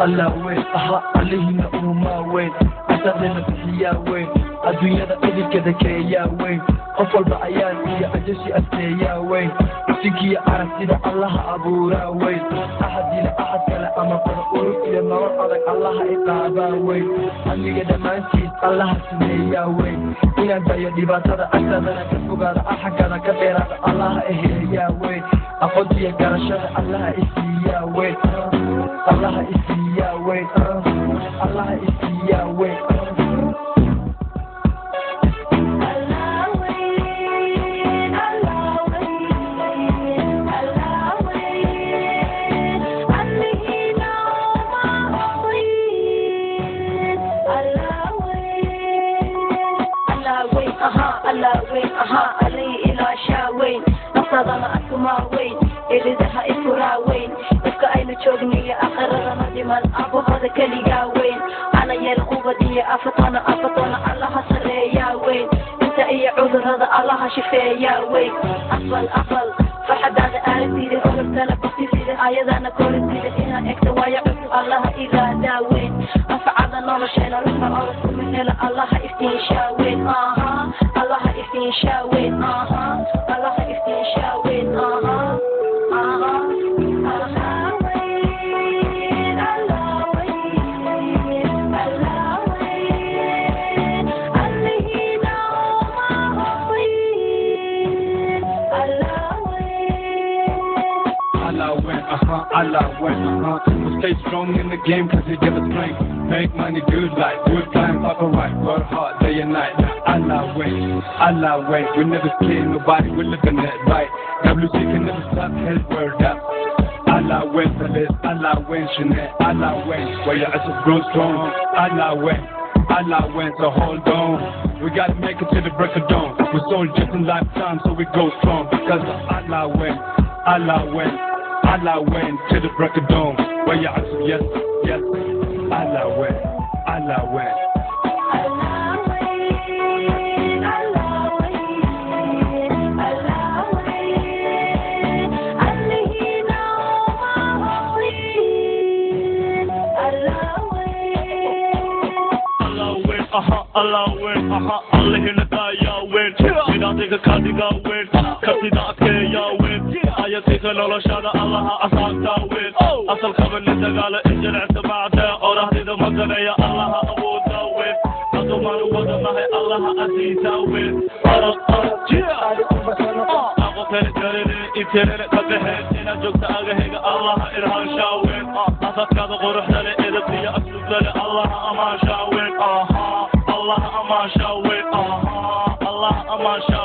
الله وين علينا وما وين أسرنا يا وين الدنيا إذا كذا كي يا وين أفضل بعيان يا أجسي أستي يا وين تكي عرفتي الله أبورا وين أحد إلى أحد كلا أما فرقور إلى نور عليك الله إقابا وين أمي قد ما نسيت الله سمي يا وين إن أنت يدي باتر أسرنا كفقار أحكنا كثيرا الله إهي يا وين أفضل يا كرشان الله إسي يا وين الله إسي يا وين الله إسي يا وين علي إلى شاوين نصدم أسمع وين إذا ذها إسرا وين إفك أين تشوفني أقرر ندمان أبو هذا كلي وين أنا يا الخوبة دي أفطنا الله حصري يا وين أنت أي عذر هذا الله شفي يا وين أفضل فحد هذا أرسي لي قلت أنا بسيسي لي أيضا أنا كورسي لي إنا إكتوى يعرف الله إلى داوين أفعاد الله شينا رفع أرسل من الله إفتين شاوين الله إفتين شاوين الله إفتين شاوين Allah win, we'll stay strong in the game cause he give us strength. Make money, good life, good time, papa right, work hard day and night. Allah win, we never scare nobody, we living it right. WC can never stop, his word up. Allah win for this, Allah win, Chanel, Allah win, where your ass grow strong. Allah win, so hold on. We gotta make it to the break of dawn. We're sold just in lifetime, so we go strong. Because Allah win, Allah win to the break of dawn. Where you answer yes, Allah win. Allah win, Allah in the guy, ya win. You don't think a Kadiga win, Kasida Ake, ya win. I take a Lola Shada, Allah Asanta win. Asal Kavan in the Gala, Injil at the Bada, or I did the Maganaya, Allah Awoda win. Azumaru was a Mahe, Allah Aziza win. Ako Terekari, Iterek at the head, in a joke to Agahega, Allah Irhan Shawin. Asaka the Gorahana, Edapia, Asuzale, Allah Aman Shawin. Allah Aman Shawin, Allah Aman Shawin.